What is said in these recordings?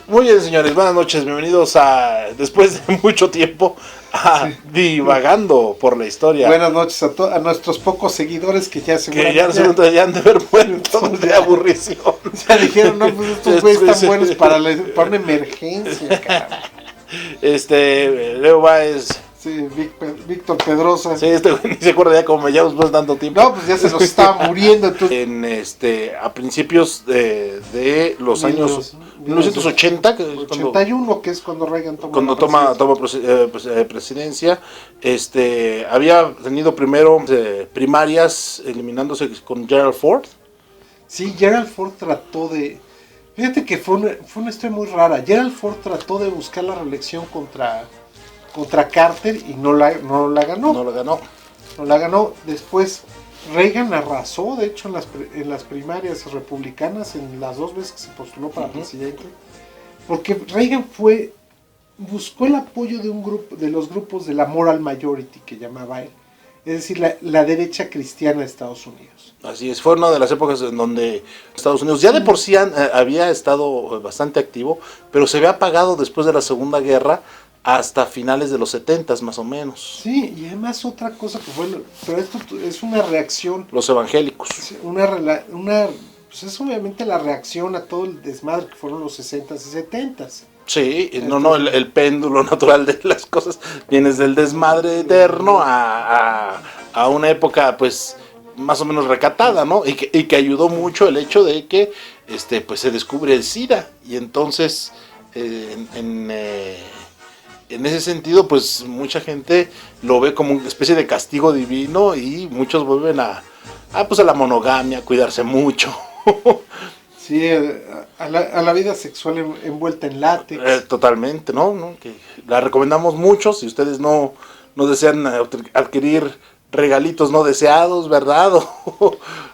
Muy bien, señores, buenas noches, bienvenidos a, después de mucho tiempo, a Divagando por la Historia. Buenas noches a nuestros pocos seguidores que ya ya han de haber muerto de aburrición. Ya dijeron, no, pues estos güeyes están buenos para una emergencia, cabrón. Leo Báez. Sí, Víctor Pedrosa. Sí, este güey ni se acuerda ya cómo me llamo después de tanto tiempo. No, pues ya se nos estaba muriendo. Entonces... a principios de los años 1980, que es 81, que es cuando Reagan toma presidencia, había tenido primero primarias eliminándose con Gerald Ford. Sí, Gerald Ford trató de... Fíjate que fue una historia muy rara. Gerald Ford trató de buscar la reelección contra Carter y no la ganó. No la ganó. Después Reagan arrasó, de hecho, en las primarias republicanas, en las dos veces que se postuló para presidente, porque Reagan buscó el apoyo de los grupos de la moral majority, que llamaba él, es decir, la derecha cristiana de Estados Unidos. Así es, fue una de las épocas en donde Estados Unidos ya de por sí había estado bastante activo, pero se había apagado después de la Segunda Guerra hasta finales de los 70 más o menos. Sí, y además otra cosa que pero esto es una reacción. Los evangélicos. Pues es obviamente la reacción a todo el desmadre que fueron los 60s y 70s. Sí, el péndulo natural de las cosas viene del desmadre eterno a una época pues más o menos recatada, ¿no? Y que ayudó mucho el hecho de que pues se descubre el SIDA y entonces en ese sentido, pues mucha gente lo ve como una especie de castigo divino y muchos vuelven a la monogamia, a cuidarse mucho. Sí, a la vida sexual envuelta en látex. Totalmente, ¿no? Que la recomendamos mucho si ustedes no desean adquirir regalitos no deseados, ¿verdad?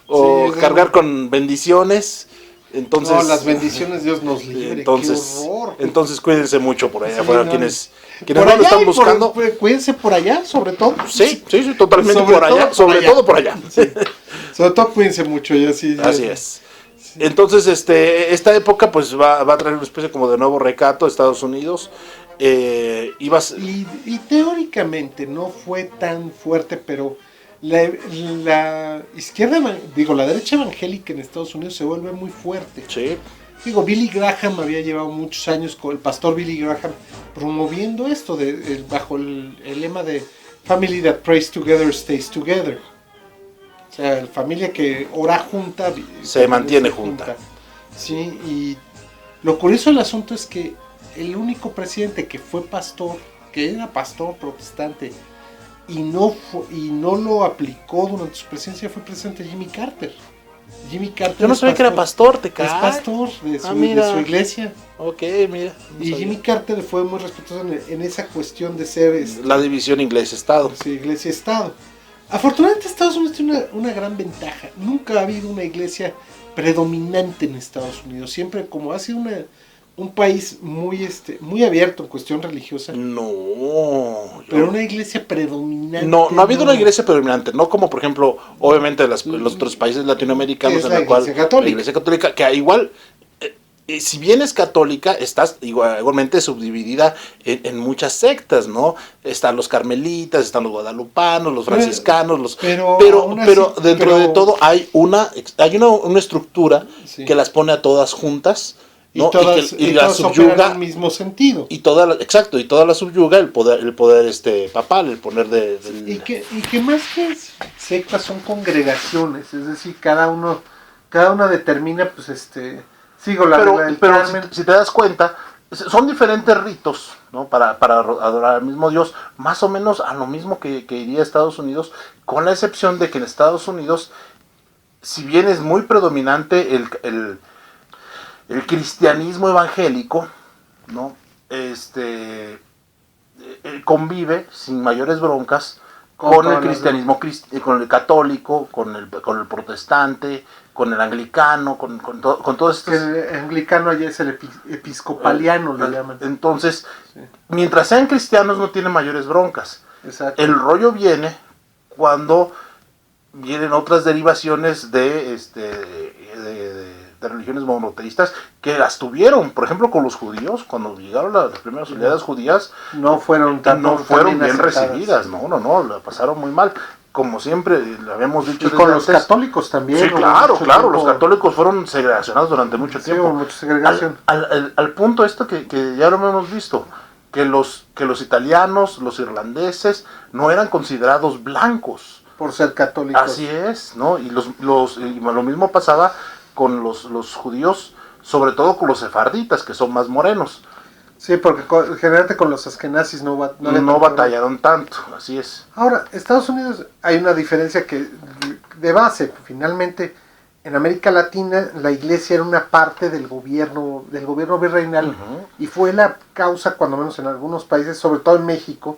O cargar con bendiciones. Entonces, no, las bendiciones Dios nos libre, qué horror. Entonces cuídense mucho por allá afuera, quienes no lo están buscando. Cuídense por allá, sobre todo. Sí, totalmente por allá, sobre todo por allá. Sí. Sobre todo cuídense mucho, ya sí. Así es. Sí. Entonces, esta época pues va a traer una especie como de nuevo recato a Estados Unidos. Y teóricamente no fue tan fuerte, pero la izquierda, la derecha evangélica en Estados Unidos se vuelve muy fuerte. Sí. Billy Graham había llevado muchos años con el pastor Billy Graham promoviendo esto bajo el lema de Family that prays together stays together. O sea, la familia que ora junta se mantiene junta. Sí, y lo curioso del asunto es que el único presidente que fue pastor, que era pastor protestante, y no lo aplicó durante su presidencia, fue presidente Jimmy Carter. Yo no sabía que era pastor, te cae. Es pastor de su iglesia. Ok, mira. Y Jimmy Carter fue muy respetuoso en esa cuestión de ser... la división iglesia-estado. Sí, iglesia-estado. Afortunadamente Estados Unidos tiene una gran ventaja. Nunca ha habido una iglesia predominante en Estados Unidos. Siempre, como ha sido un país muy abierto en cuestión religiosa. Pero una iglesia predominante. No ha habido una iglesia predominante, no como por ejemplo, obviamente los otros países latinoamericanos en la cual la iglesia católica, que igual, si bien es católica, está igualmente subdividida en muchas sectas, ¿no? Están los carmelitas, están los guadalupanos, los franciscanos, pero dentro de todo hay una estructura que las pone a todas juntas. ¿No? Y la subyuga en el mismo sentido. Y toda la subyuga el poder papal, el poder y que más que sectas son congregaciones, es decir, cada una determina pues pero si te das cuenta, son diferentes ritos, ¿no? para adorar al mismo Dios, más o menos a lo mismo que iría Estados Unidos, con la excepción de que en Estados Unidos, si bien es muy predominante el cristianismo evangélico, ¿no? Convive sin mayores broncas con el cristianismo, con el católico, con el protestante, con el anglicano, con todos estos. El anglicano allá es el episcopaliano, lo llaman. Entonces, mientras sean cristianos no tienen mayores broncas. Exacto. El rollo viene cuando vienen otras derivaciones de de religiones monoteístas que las tuvieron, por ejemplo, con los judíos, cuando llegaron las primeras unidades judías, no fueron bien recibidas, no, la pasaron muy mal. Como siempre le habíamos dicho. Y con los católicos también. Sí, claro, los católicos fueron segregacionados durante mucho tiempo. Sí, mucha segregación. Al punto que ya lo hemos visto, que los italianos, los irlandeses, no eran considerados blancos. Por ser católicos. Así es, ¿no? Y lo mismo pasaba con los judíos, sobre todo con los sefarditas, que son más morenos. Sí, porque generalmente con los askenazis no batallaron tanto, así es. Ahora, Estados Unidos hay una diferencia que de base, finalmente, en América Latina la iglesia era una parte del gobierno virreinal, y fue la causa, cuando menos en algunos países, sobre todo en México,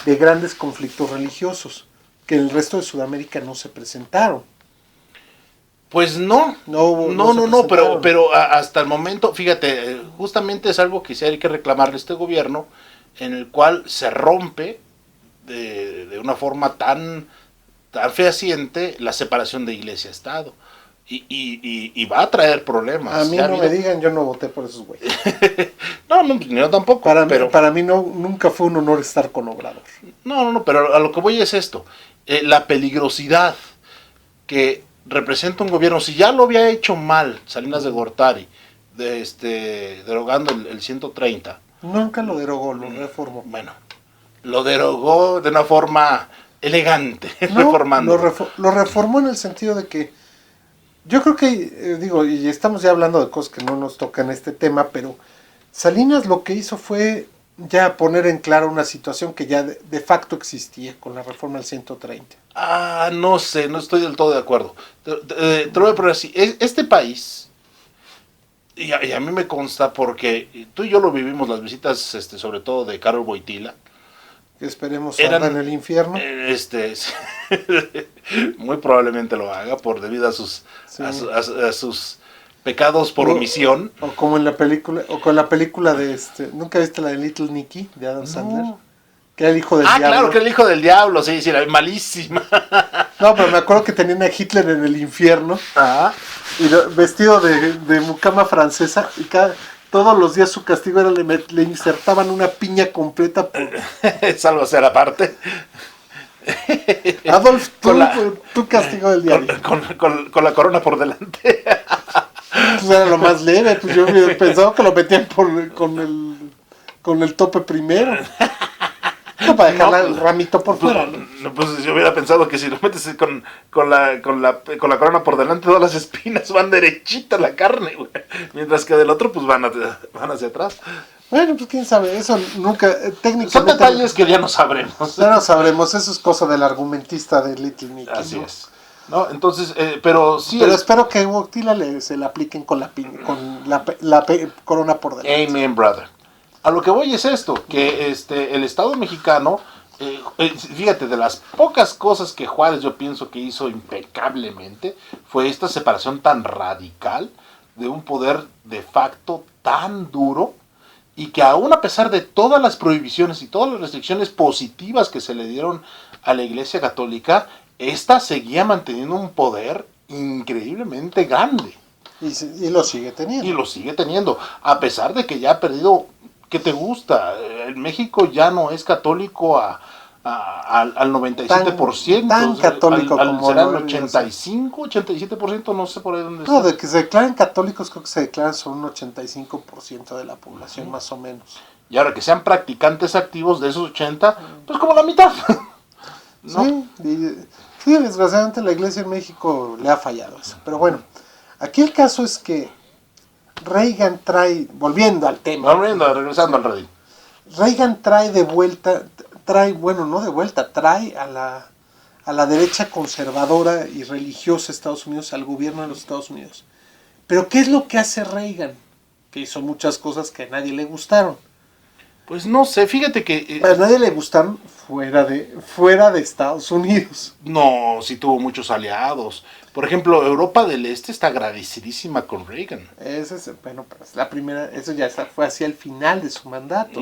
de grandes conflictos religiosos, que en el resto de Sudamérica no se presentaron. Pues no, pero hasta el momento, fíjate, justamente es algo que sí hay que reclamarle a este gobierno, en el cual se rompe de una forma tan fehaciente la separación de iglesia-estado. Y va a traer problemas. A mí no me digan, yo no voté por esos güeyes. No, yo tampoco. Para mí nunca fue un honor estar con Obrador. No, pero a lo que voy es esto, la peligrosidad que representa un gobierno. Si ya lo había hecho mal Salinas de Gortari, derogando el 130. Nunca lo derogó, lo reformó. Bueno, lo derogó de una forma elegante, reformando. Lo reformó en el sentido de que, yo creo que, y estamos ya hablando de cosas que no nos tocan este tema, pero Salinas lo que hizo fue ya poner en claro una situación que ya de facto existía con la reforma del 130. No sé, no estoy del todo de acuerdo. Te lo voy a poner así. Este país, y a mí me consta porque tú y yo lo vivimos, las visitas, sobre todo de Karol Wojtyla. Que esperemos salga en el infierno. Muy probablemente lo haga debido a sus pecados por omisión. O como en la película, con la película de ¿nunca viste la de Little Nicky de Adam Sandler? Que era el hijo del diablo. Claro, que era el hijo del diablo, sí, era malísima. No, pero me acuerdo que tenían a Hitler en el infierno. Y vestido de mucama francesa, y todos los días su castigo era le insertaban una piña completa por... Sálvase a la parte. Adolf, tu castigo del diablo. Con la corona por delante. Pues era lo más leve, pues yo pensaba que lo metían con el tope primero. No, para dejar el ramito por fuera. Pues yo hubiera pensado que si lo metes con la corona por delante, todas las espinas van derechita a la carne, güey. Mientras que del otro, pues van hacia atrás. Bueno, pues quién sabe, eso nunca, técnicamente... Son detalles que ya no sabremos. Ya no sabremos, eso es cosa del argumentista de Little Nicky. Así es. No, entonces, pero sí. Pero espero que a Wojtyla se la apliquen con la corona por delante. Amen, brother. A lo que voy es esto, que el Estado mexicano, fíjate, de las pocas cosas que Juárez yo pienso que hizo impecablemente, fue esta separación tan radical de un poder de facto tan duro, y que aún a pesar de todas las prohibiciones y todas las restricciones positivas que se le dieron a la Iglesia Católica, esta seguía manteniendo un poder increíblemente grande. Y lo sigue teniendo. Y lo sigue teniendo, a pesar de que ya ha perdido... ¿Qué te gusta? En México ya no es católico al 97%. Tan católico como será el 85, 87%, no sé por ahí dónde está. No, de que se declaren católicos, creo que se declaran sobre un 85% de la población, más o menos. Y ahora que sean practicantes activos de esos 80, pues como la mitad. ¿No? Sí, desgraciadamente la iglesia en México le ha fallado eso. Pero bueno, aquí el caso es que Reagan regresando al radío. Reagan trae a la derecha conservadora y religiosa de Estados Unidos, al gobierno de los Estados Unidos. Pero ¿qué es lo que hace Reagan? Que hizo muchas cosas que a nadie le gustaron. Pues no sé, fíjate que... a nadie le gustaron fuera de Estados Unidos. No, sí tuvo muchos aliados. Por ejemplo, Europa del Este está agradecidísima con Reagan. Bueno, pero es la primera, eso ya fue hacia el final de su mandato.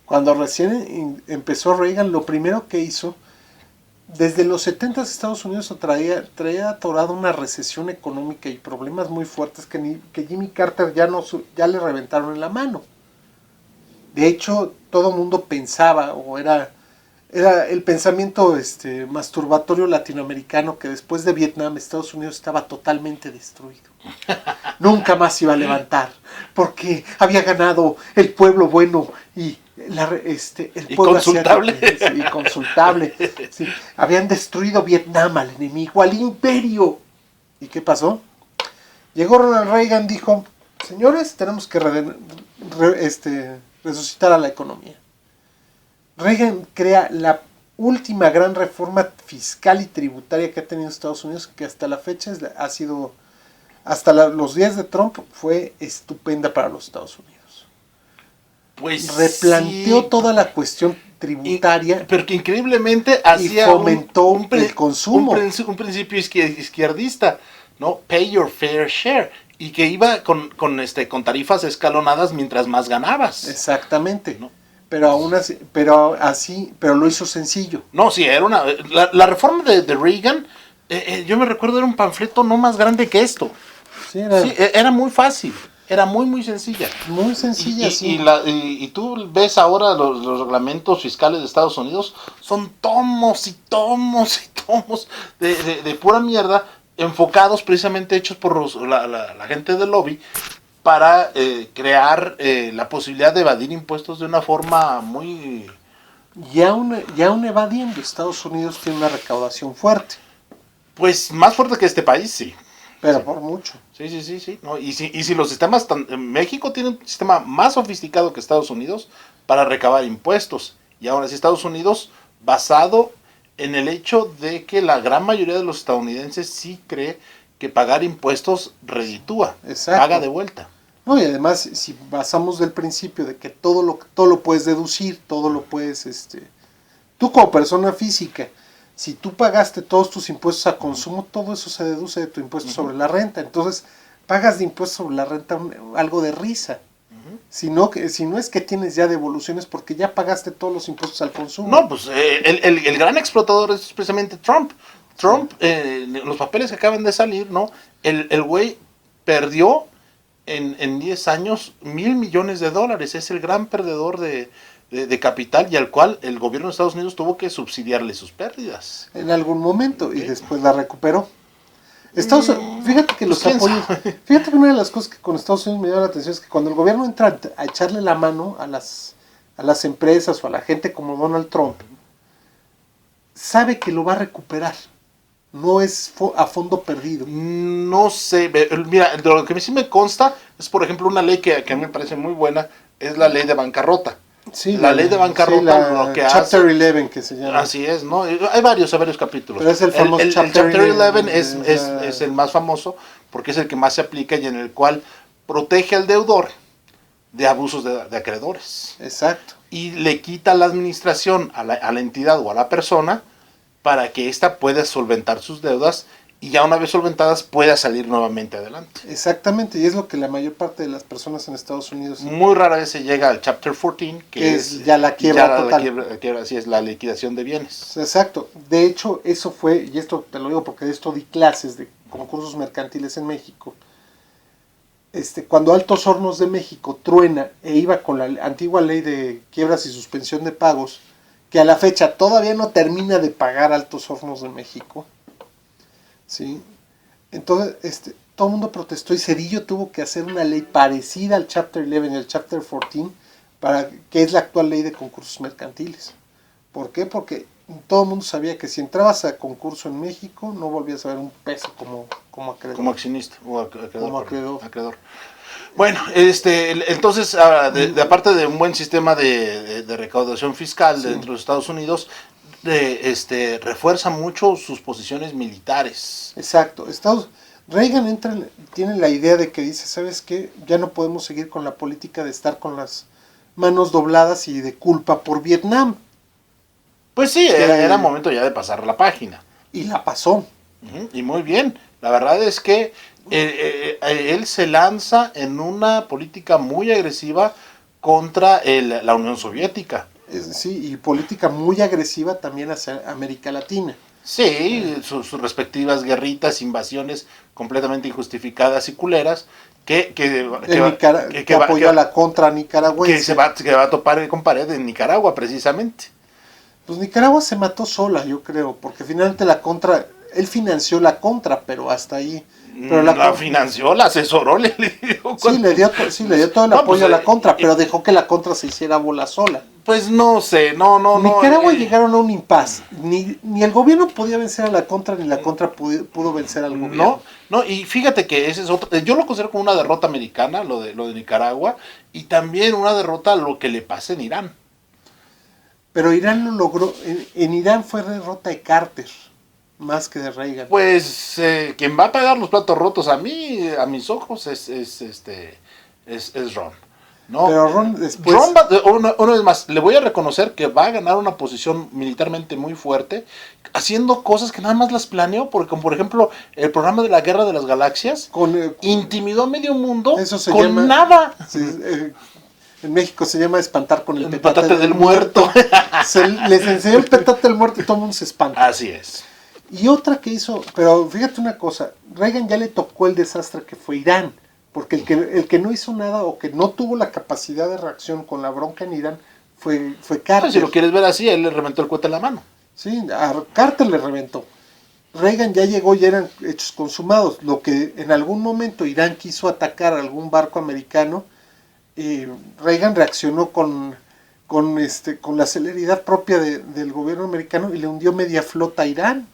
Cuando recién empezó Reagan, lo primero que hizo, desde los 70 Estados Unidos traía atorada una recesión económica y problemas muy fuertes que Jimmy Carter ya le reventaron en la mano. De hecho, todo el mundo pensaba, o era el pensamiento masturbatorio latinoamericano, que después de Vietnam Estados Unidos estaba totalmente destruido. Nunca más iba a levantar, porque había ganado el pueblo bueno y el pueblo consultable. Y consultable. Sí. Habían destruido Vietnam al enemigo, al imperio. ¿Y qué pasó? Llegó Ronald Reagan, dijo, señores, tenemos que resucitar a la economía. Reagan crea la última gran reforma fiscal y tributaria que ha tenido Estados Unidos, que hasta la fecha ha sido, hasta los días de Trump, fue estupenda para los Estados Unidos. Pues replanteó sí, toda la cuestión tributaria, pero que increíblemente hacía fomentó el consumo. Un principio izquierdista, ¿no? Pay your fair share. Y que iba con tarifas escalonadas mientras más ganabas. Exactamente. ¿No? Pero lo hizo sencillo. No, sí, era la reforma de Reagan, yo me recuerdo, era un panfleto no más grande que esto. Sí, era muy fácil. Era muy, muy sencilla. Muy sencilla, sí. Y tú ves ahora los reglamentos fiscales de Estados Unidos, son tomos y tomos y tomos de pura mierda, enfocados precisamente, hechos por la gente del lobby, para crear la posibilidad de evadir impuestos de una forma muy... Y aún evadiendo, Estados Unidos tiene una recaudación fuerte. Pues más fuerte que este país, sí. Pero sí, por mucho. Sí. ¿No? Y si los sistemas... México tiene un sistema más sofisticado que Estados Unidos para recabar impuestos. Y ahora sí, Estados Unidos, basado en el hecho de que la gran mayoría de los estadounidenses sí cree que pagar impuestos reditúa, paga de vuelta. No, y además, si basamos del principio de que todo lo puedes deducir, todo lo puedes... Tú como persona física, si tú pagaste todos tus impuestos a consumo, todo eso se deduce de tu impuesto sobre la renta. Entonces, pagas de impuesto sobre la renta algo de risa. Si no es que tienes ya devoluciones porque ya pagaste todos los impuestos al consumo. No, pues el gran explotador es precisamente Trump. Trump, los papeles que acaban de salir, ¿no? El güey perdió en 10 años $1,000 millones. Es el gran perdedor de capital, y al cual el gobierno de Estados Unidos tuvo que subsidiarle sus pérdidas. En algún momento, y después la recuperó. Fíjate que los apoyos... Fíjate que una de las cosas que con Estados Unidos me llama la atención es que cuando el gobierno entra a echarle la mano a las empresas o a la gente como Donald Trump, sabe que lo va a recuperar. No es a fondo perdido. No sé, mira, lo que sí me consta es, por ejemplo, una ley que a mí me parece muy buena, es la ley de bancarrota. Sí, la ley de bancarrota, lo que Chapter 11, que se llama. Así es, ¿no? Hay varios capítulos. Pero es el famoso Chapter 11 es el más famoso, porque es el que más se aplica y en el cual protege al deudor de abusos de acreedores. Exacto. Y le quita la administración a la entidad o a la persona para que ésta pueda solventar sus deudas, y ya una vez solventadas pueda salir nuevamente adelante. Exactamente, y es lo que la mayor parte de las personas en Estados Unidos... Muy rara vez se llega al Chapter 14, que es ya la quiebra total. La quiebra, así es, la liquidación de bienes. Exacto, de hecho eso fue, y esto te lo digo porque de esto di clases de concursos mercantiles en México, cuando Altos Hornos de México truena e iba con la antigua ley de quiebras y suspensión de pagos, que a la fecha todavía no termina de pagar Altos Hornos de México, ¿sí? Entonces, todo el mundo protestó y Cedillo tuvo que hacer una ley parecida al Chapter 11 y al Chapter 14, que es la actual ley de concursos mercantiles. ¿Por qué? Porque todo el mundo sabía que si entrabas a concurso en México no volvías a ver un peso como acreedor. Como accionista o acreedor. Bueno, entonces, aparte de un buen sistema de recaudación fiscal dentro de Estados Unidos, refuerza mucho sus posiciones militares. Exacto. Reagan tiene la idea de que dice, ¿sabes qué? Ya no podemos seguir con la política de estar con las manos dobladas y de culpa por Vietnam. Pues sí, era momento ya de pasar la página. Y la pasó. Y muy bien. La verdad es que él se lanza en una política muy agresiva contra la Unión Soviética. Sí, y política muy agresiva también hacia América Latina. Sí, sus respectivas guerritas, invasiones completamente injustificadas y culeras, que apoyó a la contra nicaragüense. Que va a topar con pared en Nicaragua, precisamente. Pues Nicaragua se mató sola, yo creo, porque finalmente él financió la contra, pero hasta ahí. Pero la financió, la asesoró, le dio sí, le dio todo el apoyo a la contra, pero dejó que la contra se hiciera bola sola. Pues no sé, Nicaragua llegaron a un impasse. Ni el gobierno podía vencer a la contra, ni la contra pudo vencer al gobierno. No, y fíjate que ese es otro. Yo lo considero como una derrota americana, lo de Nicaragua, y también una derrota a lo que le pasa en Irán. Pero Irán lo logró. En Irán fue derrota de Carter, más que de Reagan. Pues quien va a pagar los platos rotos a mis ojos es Ron. No, pero Ron después... una vez más, le voy a reconocer que va a ganar una posición militarmente muy fuerte, haciendo cosas que nada más las planeó, porque como por ejemplo el programa de la Guerra de las Galaxias intimidó a medio mundo con nada. Sí, en México se llama espantar con el petate del muerto. Les enseñó el petate del muerto y todo el mundo se espanta. Así es. Y otra que hizo, pero fíjate una cosa, Reagan ya le tocó el desastre que fue Irán. Porque el que no hizo nada o que no tuvo la capacidad de reacción con la bronca en Irán fue Carter. Si lo quieres ver así, él le reventó el cohete en la mano. Sí, a Carter le reventó. Reagan ya llegó, ya eran hechos consumados. Lo que en algún momento Irán quiso atacar a algún barco americano, Reagan reaccionó con la celeridad propia del gobierno americano y le hundió media flota a Irán.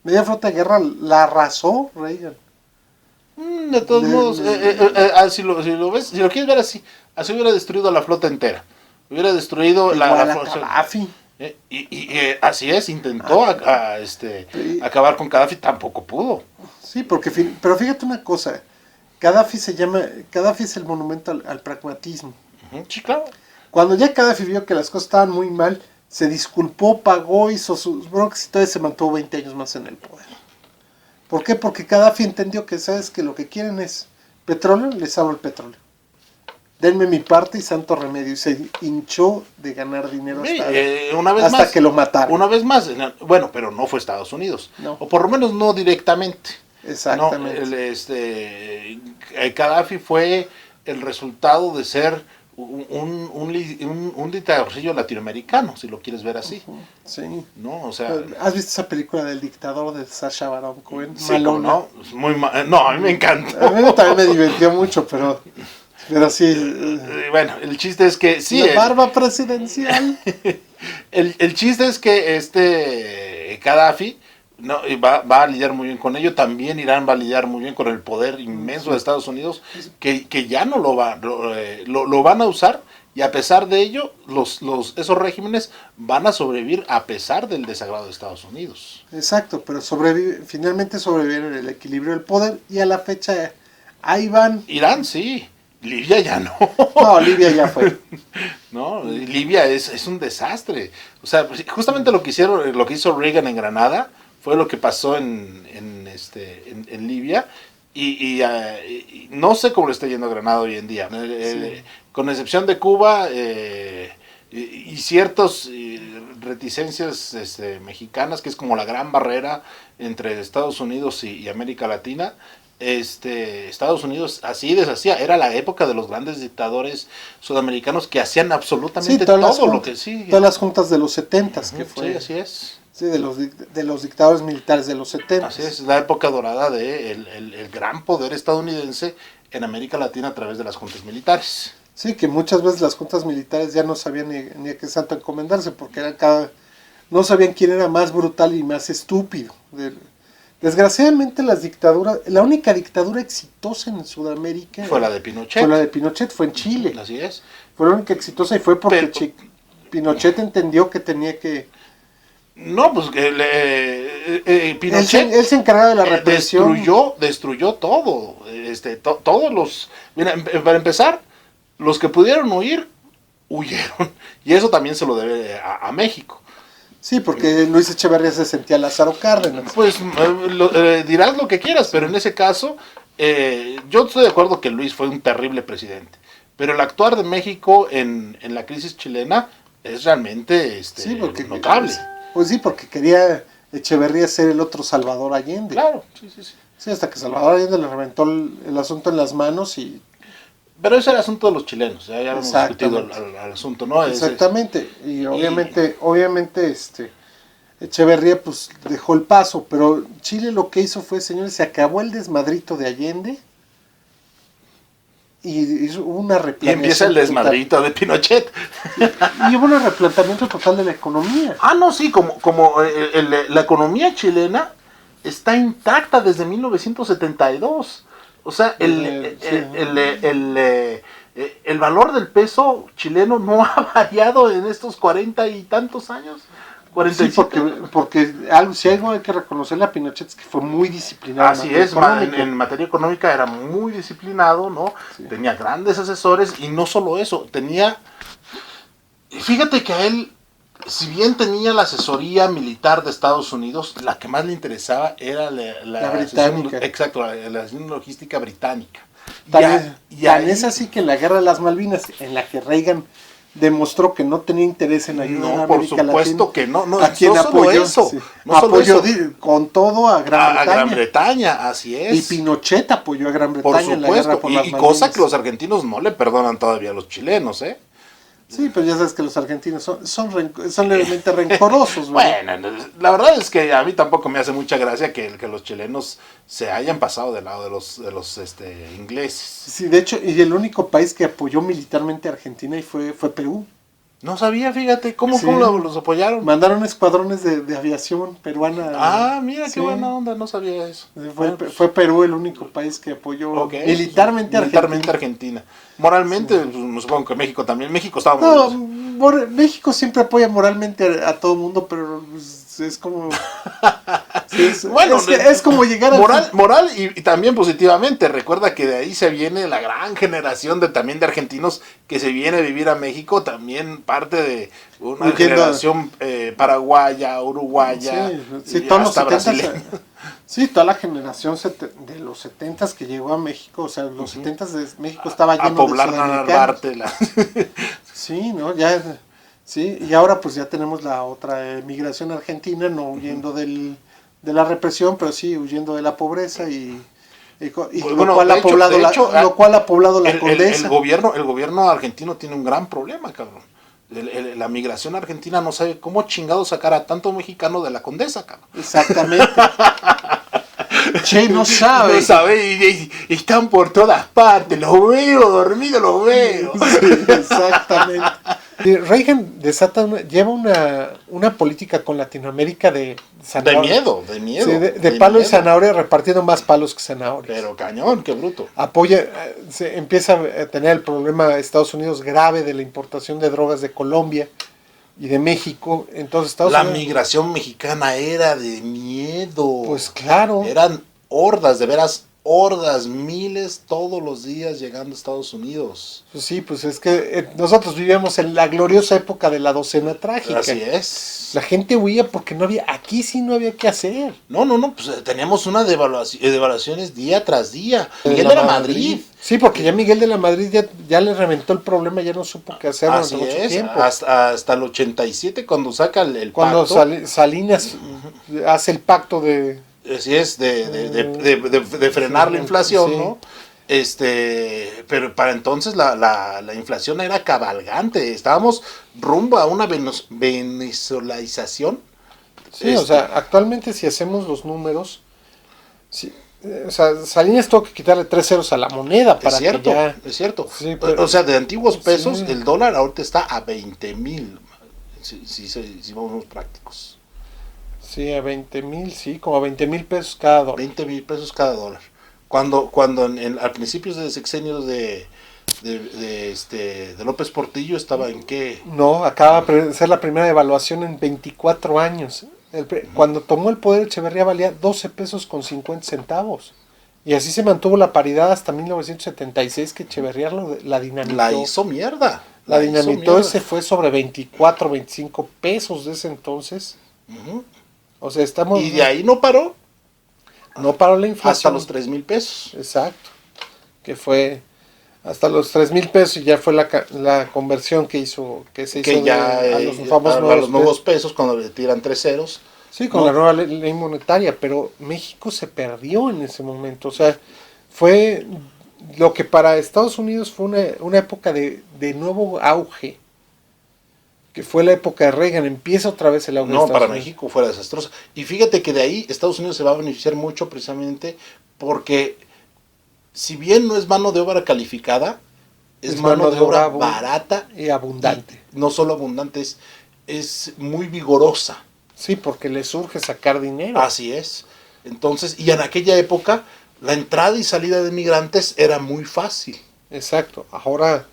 Media flota de guerra la arrasó Reagan. De todos modos, si lo ves, si lo quieres ver así hubiera destruido la flota entera. Hubiera destruido la flota. Gaddafi. Así es, intentó acabar con Gaddafi, tampoco pudo. Sí, pero fíjate una cosa, Gaddafi es el monumento al pragmatismo. Sí, claro. Cuando ya Gaddafi vio que las cosas estaban muy mal, se disculpó, pagó, hizo sus broncas y todavía se mantuvo 20 años más en el poder. ¿Por qué? Porque Gaddafi entendió que, ¿sabes? Que lo que quieren es petróleo, les hago el petróleo. Denme mi parte y santo remedio. Y se hinchó de ganar dinero hasta que lo mataron. Una vez más, bueno, pero no fue Estados Unidos. No. O por lo menos no directamente. Exactamente. Gaddafi fue el resultado de ser un dictadorcillo latinoamericano, si lo quieres ver así. Sí. ¿No? O sea, ¿has visto esa película del dictador de Sacha Baron Cohen? Sí, no, no, a mí me encanta. A mí también me divirtió mucho, pero sí. Bueno, el chiste es que sí. La barba presidencial. el chiste es que Gaddafi va a lidiar muy bien con ello. También Irán va a lidiar muy bien con el poder inmenso de Estados Unidos, que ya no lo van a usar, y a pesar de ello esos regímenes van a sobrevivir a pesar del desagrado de Estados Unidos. Exacto, pero finalmente sobreviven el equilibrio del poder, y a la fecha ahí van. Irán sí, Libia ya no. No, Libia ya fue. No, Libia es un desastre. O sea, justamente lo que hizo Reagan en Granada fue lo que pasó en Libia, y no sé cómo le está yendo a Granada hoy en día, sí. Con excepción de Cuba y ciertas reticencias mexicanas, que es como la gran barrera entre Estados Unidos y América Latina. Estados Unidos así deshacía, era la época de los grandes dictadores sudamericanos que hacían absolutamente todo lo que sí. Todas las juntas de los 70s que fue. Sí, así es. Sí, de los dictadores militares de los 70. Así es, la época dorada de el gran poder estadounidense en América Latina a través de las juntas militares. Sí, que muchas veces las juntas militares ya no sabían ni a qué santo encomendarse, porque no sabían quién era más brutal y más estúpido. Desgraciadamente la única dictadura exitosa en Sudamérica fue la de Pinochet. Fue en Chile. Así es. Fue la única exitosa, y fue porque Pinochet entendió que tenía que... No, pues Pinochet él se encargaba de la represión. Destruyó todo. Todos los... Mira, para empezar, los que pudieron huyeron. Y eso también se lo debe a México. Sí, porque Luis Echeverría se sentía Lázaro Cárdenas. Pues dirás lo que quieras, pero en ese caso, yo estoy de acuerdo que Luis fue un terrible presidente. Pero el actuar de México en la crisis chilena es realmente sí, porque, notable. Pues sí, porque quería Echeverría ser el otro Salvador Allende. Claro, sí. Sí, hasta que Salvador Allende le reventó el asunto en las manos y... Pero ese era el asunto de los chilenos, ya hemos discutido al asunto, ¿no? Exactamente, y obviamente Echeverría pues dejó el paso, pero Chile lo que hizo fue, señores, se acabó el desmadrito de Allende y hubo una Y empieza el desmadrito de Pinochet. Y hubo un replanteamiento total de la economía. No, sí, como la economía chilena está intacta desde 1972. O sea, el valor del peso chileno no ha variado en estos 40 y tantos años. Sí, porque si algo hay que reconocerle a Pinochet es que fue muy disciplinado. Así es, en materia económica era muy disciplinado, ¿no? Sí. Tenía grandes asesores y no solo eso, fíjate que a él, si bien tenía la asesoría militar de Estados Unidos, la que más le interesaba era la británica. Exacto, la logística británica. Tan es así que en la Guerra de las Malvinas, en la que Reagan demostró que no tenía interés en ayudar a América Latina. Por supuesto que no, a quien apoyó eso. Sí. No apoyó con todo a Gran Bretaña, así es. Y Pinochet apoyó a Gran Bretaña en la guerra por las Malvinas. Cosa que los argentinos no le perdonan todavía a los chilenos, ¿eh? Sí, pero ya sabes que los argentinos son levemente rencorosos. Bueno, la verdad es que a mí tampoco me hace mucha gracia que los chilenos se hayan pasado del lado de los ingleses. Sí, de hecho, y el único país que apoyó militarmente a Argentina fue Perú. No sabía, fíjate, ¿cómo los apoyaron? Mandaron escuadrones de aviación peruana. Mira, qué buena onda, no sabía eso. Fue Perú el único país que apoyó militarmente a Argentina. Moralmente, pues, supongo que México también. México estaba México siempre apoya moralmente a todo el mundo, pero es como... bueno, es como llegar a... Moral y también positivamente. Recuerda que de ahí se viene la gran generación también de argentinos que se viene a vivir a México, también parte de una generación paraguaya, uruguaya, todos los brasileña. Sí, toda la generación de los 70s que llegó a México, o sea, los 70s de México estaba lleno de poblar Narvarte. Sí, ¿no? Sí, y ahora pues ya tenemos la otra migración argentina, no huyendo de la represión, pero sí huyendo de la pobreza lo cual ha poblado la Condesa. El gobierno argentino tiene un gran problema, cabrón. La migración argentina no sabe cómo chingado sacar a tanto mexicano de la Condesa, cabrón. Exactamente. Che, no sabe. No sabe y están por todas partes. Los veo, dormido los veo. Sí, exactamente. Reagan lleva una política con Latinoamérica de zanahoria. De miedo. Sí, de palo y zanahoria, repartiendo más palos que zanahorias. Pero cañón, qué bruto. Se empieza a tener el problema Estados Unidos grave de la importación de drogas de Colombia y de México. Entonces la migración mexicana era de miedo. Pues claro. Eran hordas, de veras hordas, miles todos los días llegando a Estados Unidos. Pues sí, pues es que nosotros vivíamos en la gloriosa época de la docena trágica. Así es. La gente huía porque aquí sí no había qué hacer. No, pues teníamos una devaluaciones día tras día. Miguel de la Madrid. Sí, porque ya Miguel de la Madrid ya le reventó el problema, ya no supo qué hacer durante mucho tiempo. Hasta el 87 cuando saca el cuando pacto. Salinas hace el pacto de... Así es, de frenar la inflación, sí. ¿No? Pero para entonces la inflación era cabalgante, estábamos rumbo a una venezolanización. Sí, o sea, actualmente si hacemos los números, Salinas tuvo que quitarle 3 ceros a la moneda para que ya... Es cierto, sí, pero, o sea, de antiguos pesos, sí. El dólar ahorita está a 20,000, si vamos prácticos. Sí, a 20,000, sí, como a 20,000 pesos cada dólar. 20,000 pesos cada dólar. Cuando al principio de sexenios de López Portillo estaba en qué? No, acaba de ser la primera devaluación en 24 años. Cuando tomó el poder Echeverría valía 12 pesos con 50 centavos. Y así se mantuvo la paridad hasta 1976 que Echeverría la dinamitó. La hizo mierda. La dinamitó y se fue sobre 24, 25 pesos de ese entonces. Uh-huh. O sea, estamos... Y de ahí no paró. No paró la inflación. Hasta los 3,000 pesos. Exacto. Que fue... Hasta los 3,000 pesos y ya fue la conversión que se hizo ya, a los famosos nuevos pesos cuando le tiran 3 ceros. Sí, con la nueva ley monetaria, pero México se perdió en ese momento. O sea, fue lo que para Estados Unidos fue una época de nuevo auge, que fue la época de Reagan. Empieza otra vez el auge de Estados Estados Unidos. Unidos. México fue desastroso. Y fíjate que de ahí Estados Unidos se va a beneficiar mucho precisamente porque si bien no es mano de obra calificada, es mano de obra barata y abundante. Y no solo abundante, es muy vigorosa. Sí, porque le surge sacar dinero. Así es. Entonces, y en aquella época, la entrada y salida de migrantes era muy fácil. Exacto. Ahora,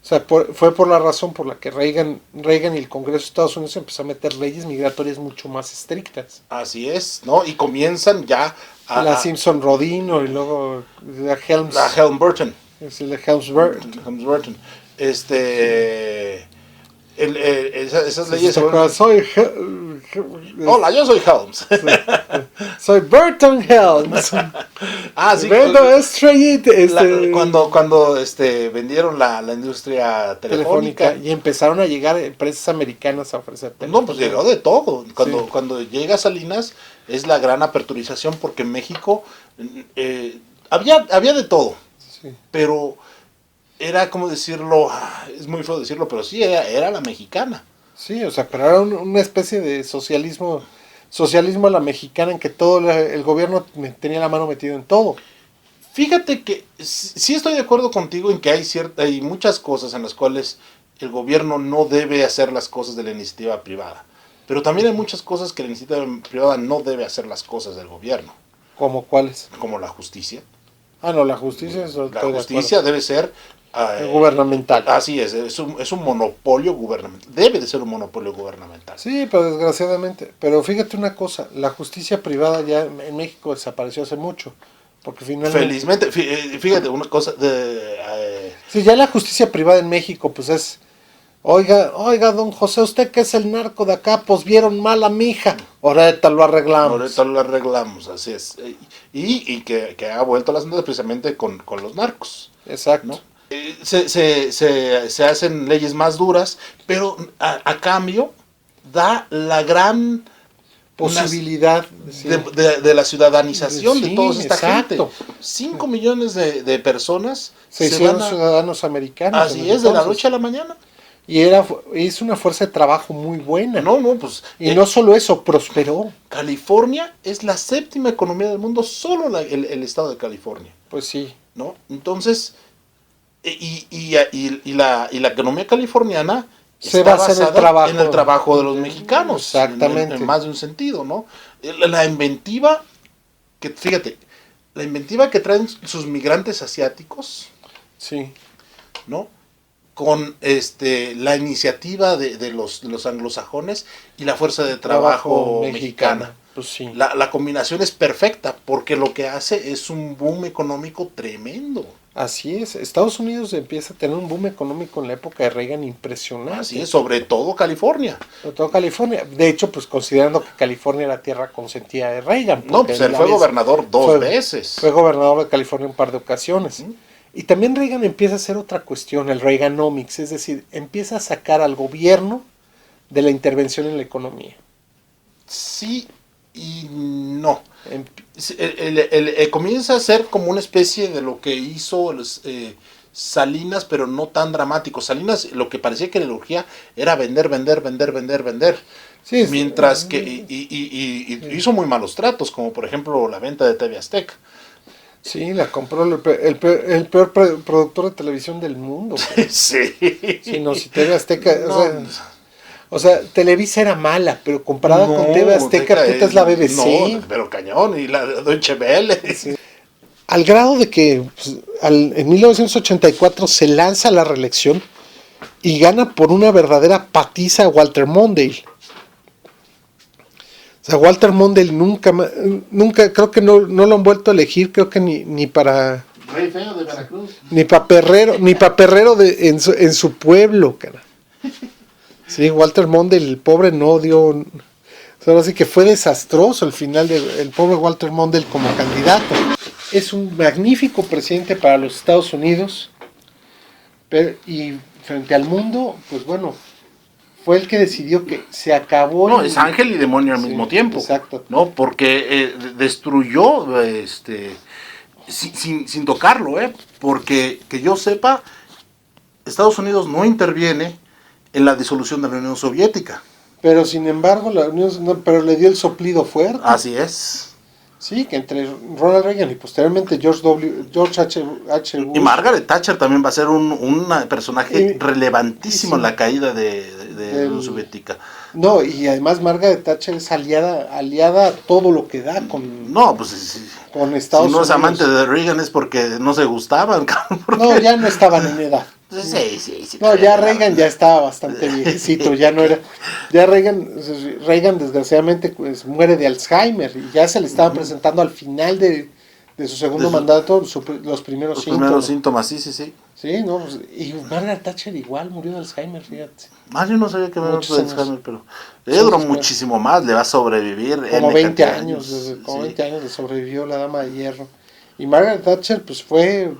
o sea, fue por la razón por la que Reagan y el Congreso de Estados Unidos empezó a meter leyes migratorias mucho más estrictas. Así es, ¿no? Y comienzan ya la Simpson-Rodino y luego la Helms-Burton. Sí, la Helms-Burton. Esas leyes... Hola, yo soy Helms. Soy Burton Helms. Sí. Vendo estrellita. Cuando vendieron la industria telefónica. Y empezaron a llegar empresas americanas a ofrecer teléfono. No, pues llegó de todo. Cuando llega Salinas es la gran aperturización porque en México había de todo. Sí. Pero era como decirlo, es muy feo decirlo, pero sí, era la mexicana. Sí, o sea, pero era una especie de socialismo a la mexicana en que todo el gobierno tenía la mano metido en todo. Fíjate que sí estoy de acuerdo contigo en que hay muchas cosas en las cuales el gobierno no debe hacer las cosas de la iniciativa privada, pero también hay muchas cosas que la iniciativa privada no debe hacer las cosas del gobierno. ¿Cómo cuáles? Como la justicia. No, la justicia debe ser gubernamental. Así es un monopolio gubernamental. Debe de ser un monopolio gubernamental. Sí, pero desgraciadamente. Pero fíjate una cosa, la justicia privada ya en México desapareció hace mucho. Porque finalmente... Felizmente, fíjate una cosa Sí, ya la justicia privada en México pues es... Oiga, don José, usted que es el narco de acá, pues vieron mal a mi hija. Ahorita lo arreglamos. Así es. Y que ha vuelto a las andas precisamente con los narcos. Exacto. ¿No? Se hacen leyes más duras, pero a cambio da la gran posibilidad de la ciudadanización de toda esta gente. 5 millones de personas se hicieron ciudadanos americanos. Así es, de la noche a la mañana. Y es una fuerza de trabajo muy buena. Pues... Y no solo eso, prosperó. California es la 7ª economía del mundo, solo el estado de California. Pues sí. ¿No? Entonces... Y la economía californiana se basa en el trabajo de los mexicanos. Exactamente. En más de un sentido, ¿no? La inventiva que traen sus migrantes asiáticos. Sí. ¿No? Con la iniciativa de los anglosajones y la fuerza de trabajo mexicana. Pues sí. La combinación es perfecta porque lo que hace es un boom económico tremendo. Así es, Estados Unidos empieza a tener un boom económico en la época de Reagan impresionante. Así es, sobre todo California. De hecho, pues considerando que California era tierra consentida de Reagan. No, pues él fue gobernador dos veces. Fue gobernador de California un par de ocasiones. Y también Reagan empieza a hacer otra cuestión, el Reaganomics, es decir, empieza a sacar al gobierno de la intervención en la economía. Sí y no. Comienza a ser como una especie de lo que hizo Salinas, pero no tan dramático. Salinas lo que parecía que le urgía era vender. Sí, mientras que hizo muy malos tratos, como por ejemplo la venta de TV Azteca. Sí, la compró el peor productor de televisión del mundo. Sí. Sí, no, si TV Azteca... No. O sea, Televisa era mala, pero comparada con TV Azteca, puta es la BBC. No, pero cañón, y la Deutsche Welle. Sí. Al grado de que pues, en 1984 se lanza a la reelección y gana por una verdadera patiza a Walter Mondale. O sea, Walter Mondale nunca creo que no lo han vuelto a elegir, creo que ni para... Rey feo de Veracruz. Ni pa' perrero en su pueblo, cara. Sí, Walter Mondale, el pobre no dio... Ahora sí que fue desastroso el final del pobre Walter Mondale como candidato. Es un magnífico presidente para los Estados Unidos, y frente al mundo, pues bueno, fue el que decidió que se acabó. No, es ángel y demonio al mismo tiempo. Exacto. ¿No? Porque destruyó sin tocarlo, porque que yo sepa, Estados Unidos no interviene en la disolución de la Unión Soviética. Pero sin embargo, pero le dio el soplido fuerte. Así es. Sí, que entre Ronald Reagan y posteriormente George H. Bush. Y Margaret Thatcher también va a ser un personaje relevantísimo en la caída de la Unión Soviética. No, y además Margaret Thatcher es aliada a todo lo que da con... No, pues con Estados Unidos. Si no es amante de Reagan es porque no se gustaban. No, ya no estaban en edad. Sí. No, ya Reagan ya estaba bastante viejecito, ya no era. Ya Reagan desgraciadamente pues, muere de Alzheimer y ya se le estaba presentando al final de su segundo mandato los primeros síntomas. Primeros síntomas, sí. Sí, no, pues, y Margaret Thatcher igual murió de Alzheimer, fíjate. Yo no sabía que murió de Alzheimer, pero ella duró muchísimo más, le va a sobrevivir. Como 20 años, como 20 años le sobrevivió la dama de hierro. Y Margaret Thatcher pues fue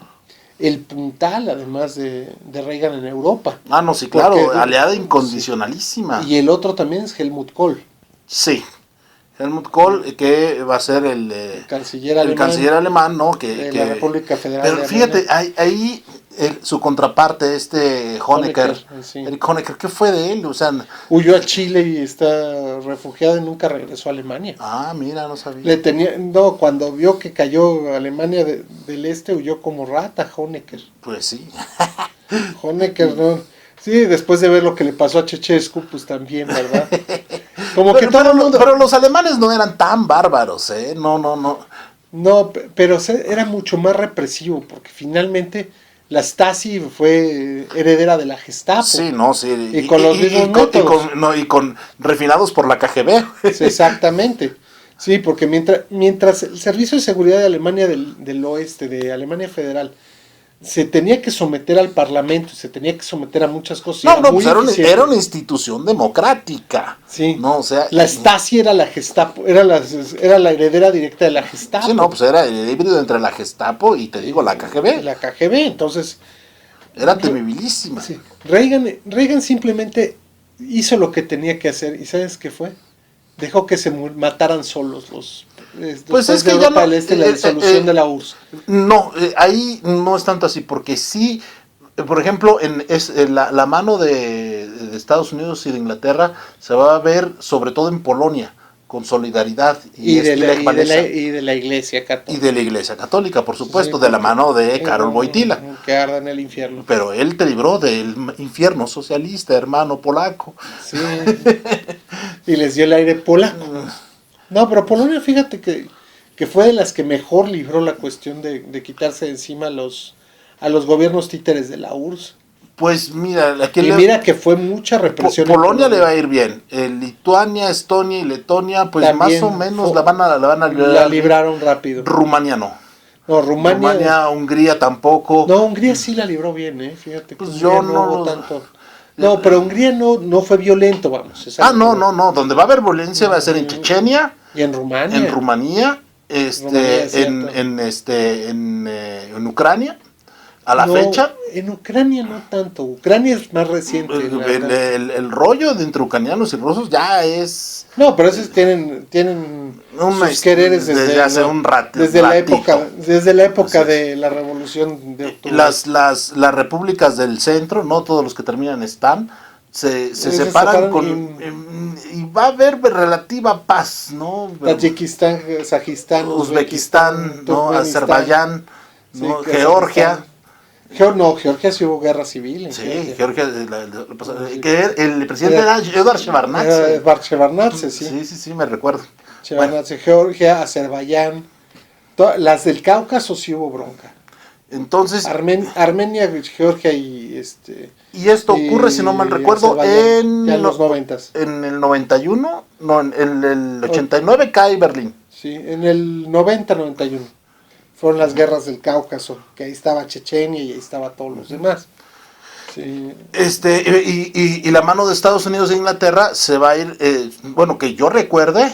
el puntal, además de Reagan en Europa. No, sí, claro, aliada incondicionalísima. Y el otro también es Helmut Kohl. Sí, Helmut Kohl, que va a ser el canciller alemán, ¿no? De la República Federal pero fíjate, ahí su contraparte, Honecker, sí. Eric Honecker, ¿qué fue de él? O sea, huyó a Chile y está refugiado y nunca regresó a Alemania. Mira, no sabía. Cuando vio que cayó Alemania del Este, huyó como rata Honecker. Pues sí. Honecker, ¿no? Sí, después de ver lo que le pasó a Ceausescu, pues también, ¿verdad? Como que pero los alemanes no eran tan bárbaros, No. No, pero era mucho más represivo, porque finalmente la Stasi fue heredera de la Gestapo. Sí, no, sí. Y con los mismos métodos. Y con refinados por la KGB. Sí, exactamente. Sí, porque mientras el Servicio de Seguridad de Alemania del Oeste, de Alemania Federal, se tenía que someter al Parlamento, se tenía que someter a muchas cosas. Pues era una institución democrática. Sí. No, o sea, la Stasi era la Gestapo, era la heredera directa de la Gestapo. Sí, pues era el híbrido entre la Gestapo y te digo la KGB. La KGB, entonces era temibilísima. Sí. Reagan simplemente hizo lo que tenía que hacer y ¿sabes qué fue? Dejó que se mataran solos los pues es que Europa ya no, la disolución de la URSS. No, ahí no es tanto así, porque sí, por ejemplo, la mano de Estados Unidos y de Inglaterra se va a ver sobre todo en Polonia, con solidaridad y de la Iglesia Católica. Y de la Iglesia Católica, por supuesto, de la mano de Karol Wojtyla. Que arda en el infierno. Pero él te libró del infierno socialista, hermano polaco. Sí. Y les dio el aire polaco. No, pero Polonia, fíjate que fue de las que mejor libró la cuestión de quitarse de encima a los gobiernos títeres de la URSS. Pues mira, mira que fue mucha represión. Polonia le va a ir bien. Lituania, Estonia y Letonia, pues también, más o menos la libraron rápido. Rumania no. No, Rumania, Hungría tampoco. No, Hungría sí la libró bien, fíjate. Pues yo no tanto. No, pero Hungría no fue violento, vamos. No. Donde va a haber violencia va a ser en Chechenia. Y en Rumania. En Rumanía, en Ucrania, a la fecha. En Ucrania no tanto. Ucrania es más reciente. El rollo de entre ucranianos y rusos ya es. No, pero esos tienen sus quereres desde hace un rato. Desde la época de la Revolución de Octubre. Las repúblicas del centro, no todos los que terminan están. Se separan y va a haber relativa paz, ¿no? Tayikistán, Kazajistán, Uzbekistán, ¿no? Azerbaiyán, ¿no? Georgia. Georgia sí hubo guerra civil. Sí, Georgia, que el presidente era Eduard Shevardnadze. Shevardnadze, sí. Sí, me recuerdo. Shevardnadze, Georgia, Azerbaiyán, las del Cáucaso sí hubo bronca. Entonces, Armenia, Georgia y esto ocurre, si no mal recuerdo, en los 90s. En el 91, en el 89 cae Berlín. Sí, en el 90-91. Fueron las guerras del Cáucaso, que ahí estaba Chechenia y ahí estaba todos los demás. Sí. Y la mano de Estados Unidos e Inglaterra se va a ir, que yo recuerde,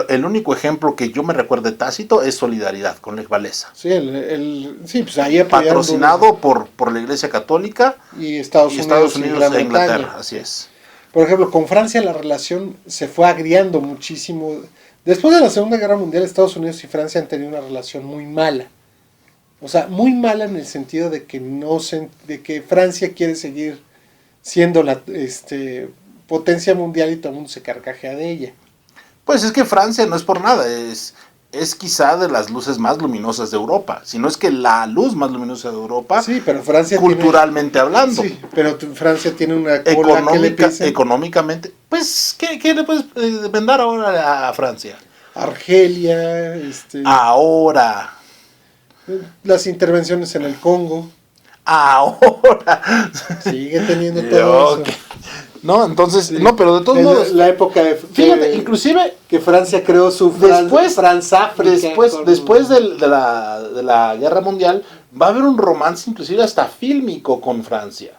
el único ejemplo que yo me recuerde Tácito es Solidaridad con Lech Walesa. Sí, sí, pues ahí patrocinado por la Iglesia Católica y Estados Unidos e Inglaterra, así es. Por ejemplo, con Francia la relación se fue agriando muchísimo. Después de la Segunda Guerra Mundial, Estados Unidos y Francia han tenido una relación muy mala. O sea, muy mala en el sentido de que de que Francia quiere seguir siendo la potencia mundial y todo el mundo se carcajea de ella. Pues es que Francia no es por nada, es quizá de las luces más luminosas de Europa, si no es que la luz más luminosa de Europa, sí, pero Francia culturalmente hablando. Sí, pero Francia tiene una cola que le pisen. Económicamente, pues, ¿qué le puedes vender ahora a Francia? Argelia, ahora. Las intervenciones en el Congo. Ahora. Sigue teniendo todo eso. No, entonces, sí. No, pero de todos modos. La época fíjate, inclusive. Que Francia creó su Franzáfrica. Después de la Guerra Mundial, va a haber un romance, inclusive hasta fílmico con Francia.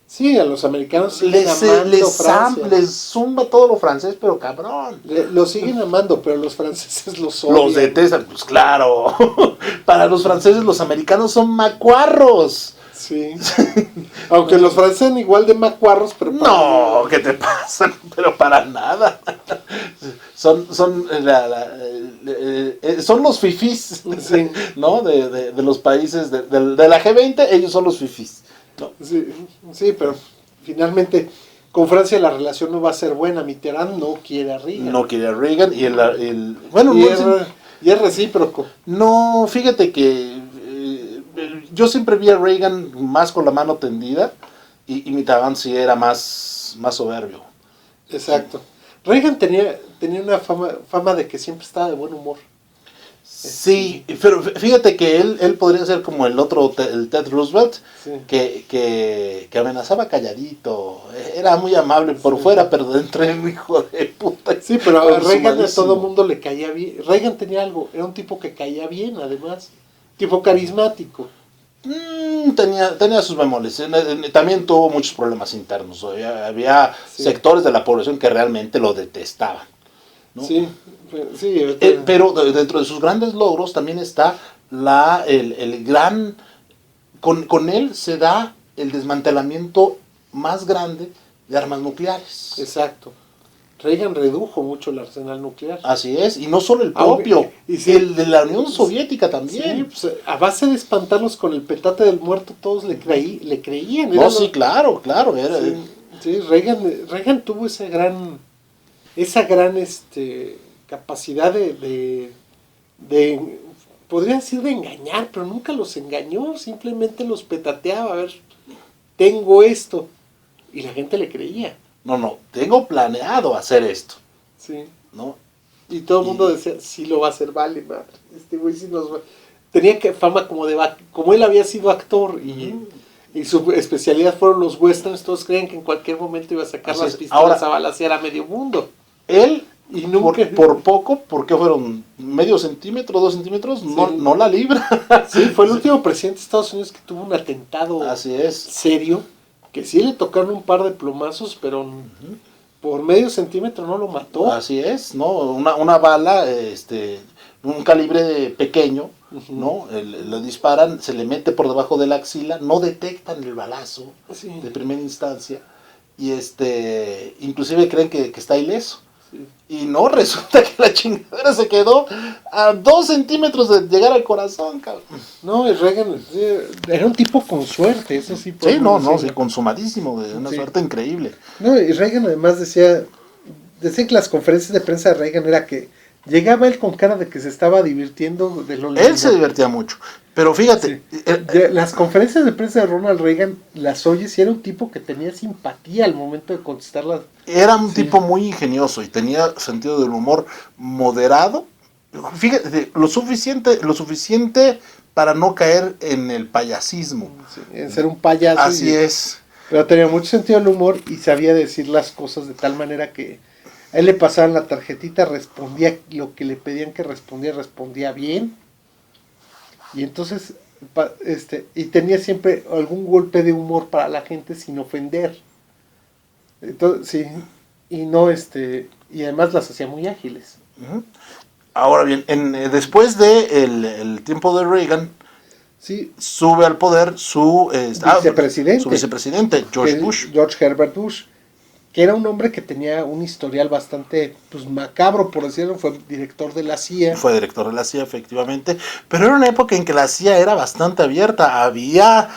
Sí, a los americanos siguen amando Francia. Les zumba todo lo francés, pero cabrón. Lo siguen amando, pero los franceses los odian. Los detestan, pues claro. Para los franceses, los americanos son macuarros. Sí. Aunque los franceses son igual de macuarros, pero no, ¿qué te pasa? Pero para nada. Son los fifís, sí. ¿No? De los países de la G20, ellos son los fifís. No. Sí, pero finalmente con Francia la relación no va a ser buena. Mitterrand no quiere a Reagan. No quiere a Reagan y y es recíproco. No, fíjate que yo siempre vi a Reagan más con la mano tendida y Mitterrand sí era más soberbio. Exacto. Reagan tenía una fama de que siempre estaba de buen humor. Sí, pero fíjate que él podría ser como el Ted Roosevelt, sí. que amenazaba calladito, era muy amable por fuera, pero dentro era un hijo de puta. Sí, pero a Reagan a todo mundo le caía bien. Reagan tenía algo, era un tipo que caía bien, además, tipo carismático. Tenía sus bemoles, también tuvo muchos problemas internos, había sí. Sectores de la población que realmente lo detestaban. ¿No? Sí, pero dentro de sus grandes logros también está el gran... Con él se da el desmantelamiento más grande de armas nucleares. Exacto. Reagan redujo mucho el arsenal nuclear. Así es, y no solo el propio, el de la Unión Soviética también. Sí, pues, a base de espantarlos con el petate del muerto, todos le creían. No, sí, claro. Era, sí, Reagan tuvo esa gran capacidad de podría decir de engañar, pero nunca los engañó, simplemente los petateaba, a ver, tengo esto, y la gente le creía. No, tengo planeado hacer esto. Sí. ¿No? Y todo el mundo decía, sí lo va a hacer, vale, madre, este güey sí nos va. Tenía fama como él había sido actor y su especialidad fueron los westerns, todos creían que en cualquier momento iba a sacar las pistolas a balacear a medio mundo. Él, y nunca, por poco, porque fueron medio centímetro, 2 centímetros, sí. no la libra. Sí, fue el último presidente de Estados Unidos que tuvo un atentado serio, que sí le tocaron un par de plomazos, pero por medio centímetro no lo mató. Así es, ¿no? Una bala, un calibre pequeño, ¿no? Lo disparan, se le mete por debajo de la axila, no detectan el balazo de primera instancia y inclusive creen que está ileso. Sí. Y no, resulta que la chingadera se quedó a 2 centímetros de llegar al corazón, cabrón. No, y Reagan era un tipo con suerte, eso sí. Sí, sí, consumadísimo, de una suerte increíble. No, y Reagan además decía que las conferencias de prensa de Reagan era que llegaba él con cara de que se estaba divirtiendo de lo Él se divertía mucho, pero fíjate. Sí. Las conferencias de prensa de Ronald Reagan las oyes y era un tipo que tenía simpatía al momento de contestarlas. Era un tipo muy ingenioso y tenía sentido del humor moderado. Fíjate, lo suficiente para no caer en el payasismo. Sí, en ser un payaso. Así es. Pero tenía mucho sentido del humor y sabía decir las cosas de tal manera que a él le pasaban la tarjetita, respondía lo que le pedían que respondía bien. Y entonces, y tenía siempre algún golpe de humor para la gente sin ofender. Entonces, sí, y no, y además las hacía muy ágiles. Ahora bien, después de el tiempo de Reagan, sí, sube al poder su vicepresidente, George Herbert Bush, que era un hombre que tenía un historial bastante macabro, por decirlo. Fue director de la CIA. Fue director de la CIA, efectivamente, pero era una época en que la CIA era bastante abierta, había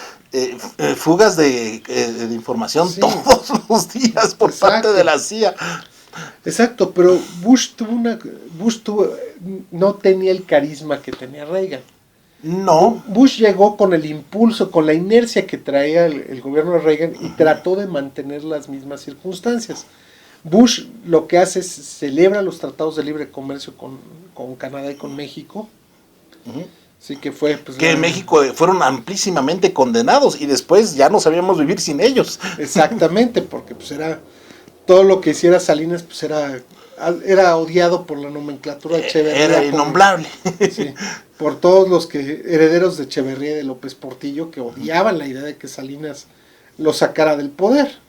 fugas de información todos los días por parte de la CIA. Exacto, pero Bush no tenía el carisma que tenía Reagan. No. Bush llegó con el impulso, con la inercia que traía el gobierno de Reagan y trató de mantener las mismas circunstancias. Bush lo que hace es celebra los tratados de libre comercio con Canadá y con México. Así que fue... que en México fueron amplísimamente condenados y después ya no sabíamos vivir sin ellos. Exactamente, porque era... Todo lo que hiciera Salinas era odiado por la nomenclatura de Echeverría. Era innombrable. Sí, por todos los herederos de Echeverría y de López Portillo, que odiaban la idea de que Salinas lo sacara del poder.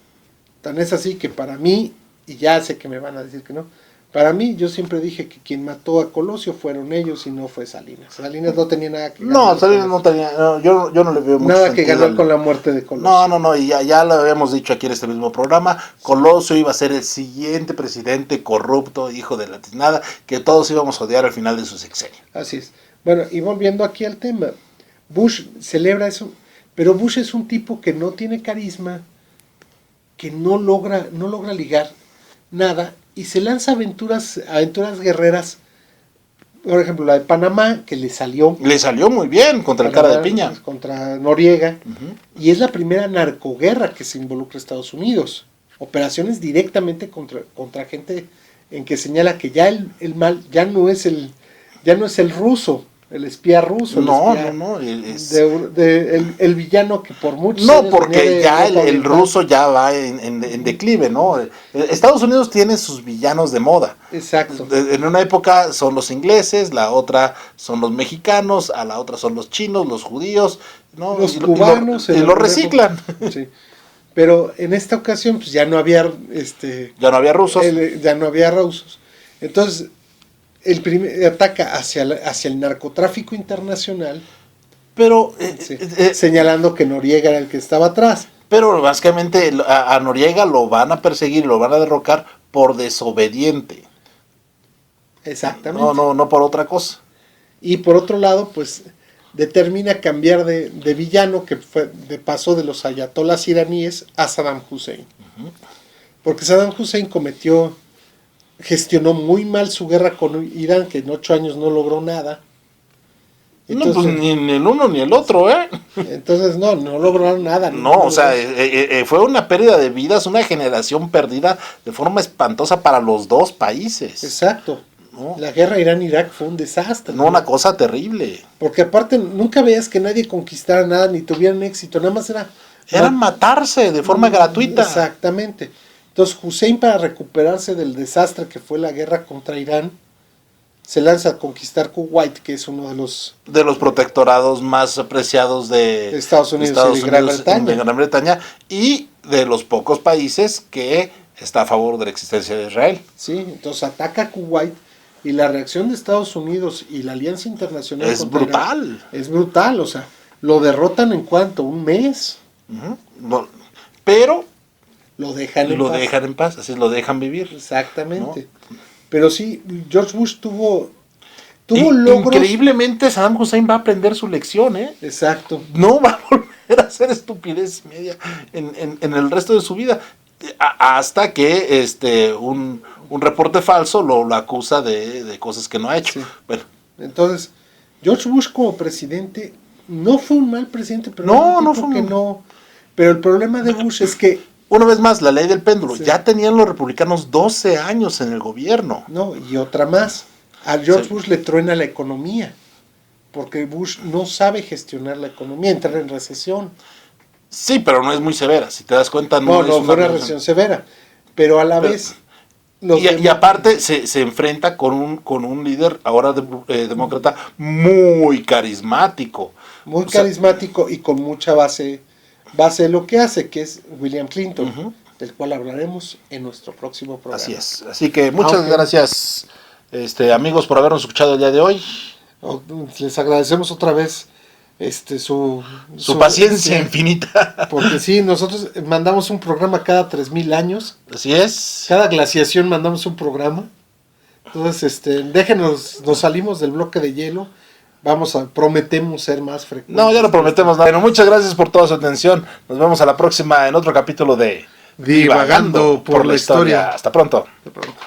Tan es así que para mí, y ya sé que me van a decir que no, para mí yo siempre dije que quien mató a Colosio fueron ellos y no fue Salinas. Salinas no tenía nada que ganar. No, Salinas no tenía, yo no le veo mucho nada que ganar con la muerte de Colosio. No, y ya lo habíamos dicho aquí en este mismo programa, Colosio iba a ser el siguiente presidente corrupto, hijo de la tiznada, que todos íbamos a odiar al final de su sexenio. Así es. Bueno, y volviendo aquí al tema, Bush celebra eso, pero Bush es un tipo que no tiene carisma, que no logra ligar nada, y se lanza aventuras guerreras. Por ejemplo, la de Panamá, que le salió muy bien contra el cara de piña, contra Noriega, y es la primera narcoguerra que se involucra a Estados Unidos. Operaciones directamente contra gente en que señala que ya el mal ya no es el ruso, el espía ruso. El villano que por muchos años porque ya el ruso ya va en declive, ¿no? Estados Unidos tiene sus villanos de moda. Exacto. En una época son los ingleses, la otra son los mexicanos, a la otra son los chinos, los judíos, ¿no? Los cubanos. Y lo reciclan. Sí. Pero en esta ocasión ya no había ya no había rusos. Ya no había rusos. Entonces el primer ataca hacia el narcotráfico internacional, pero señalando que Noriega era el que estaba atrás. Pero básicamente a Noriega lo van a perseguir, lo van a derrocar por desobediente. Exactamente. No por otra cosa. Y por otro lado, determina cambiar de villano, que pasó de los ayatolás iraníes a Saddam Hussein. Porque Saddam Hussein gestionó muy mal su guerra con Irán, que en 8 años no logró nada. Entonces, no, ni el uno ni el otro, Entonces no lograron nada. Fue una pérdida de vidas, una generación perdida de forma espantosa para los dos países. Exacto. ¿No? La guerra Irán-Irak fue un desastre. Una cosa terrible. Porque aparte nunca veías que nadie conquistara nada, ni tuvieran éxito, nada más era matarse de forma gratuita. Exactamente. Entonces Hussein, para recuperarse del desastre que fue la guerra contra Irán, se lanza a conquistar Kuwait, que es uno de los protectorados más apreciados de Estados Unidos y de Gran Bretaña, y de los pocos países que está a favor de la existencia de Israel. Sí, entonces ataca Kuwait, y la reacción de Estados Unidos y la alianza internacional es brutal. Irán es brutal, o sea, lo derrotan en ¿cuánto? ¿Un mes? Pero lo dejan en paz, así lo dejan vivir. Exactamente. ¿No? Pero sí, George Bush tuvo logros. Increíblemente, Saddam Hussein va a aprender su lección, Exacto. No va a volver a hacer estupidez media en el resto de su vida. Hasta que un reporte falso lo acusa de cosas que no ha hecho. Sí. Bueno. Entonces, George Bush como presidente no fue un mal presidente, pero no fue Pero el problema de Bush es que una vez más, la ley del péndulo. Sí. Ya tenían los republicanos 12 años en el gobierno. No, y otra más. A George Bush le truena la economía, porque Bush no sabe gestionar la economía, entrar en recesión. Sí, pero no es muy severa. Si te das cuenta, no fue una recesión severa. Pero a la vez... Y aparte se enfrenta con un líder ahora demócrata muy carismático. Muy carismático y con mucha base de lo que hace, que es William Clinton, del cual hablaremos en nuestro próximo programa. Así es. Así que muchas gracias, Amigos, por habernos escuchado el día de hoy. Les agradecemos otra vez su paciencia infinita. Porque sí, nosotros mandamos un programa cada 3000 años. Así es. Cada glaciación mandamos un programa. Entonces, déjenos, nos salimos del bloque de hielo. Prometemos ser más frecuentes. No, ya no prometemos nada. Bueno, muchas gracias por toda su atención. Nos vemos a la próxima en otro capítulo de Divagando por la historia. Hasta pronto. Hasta pronto.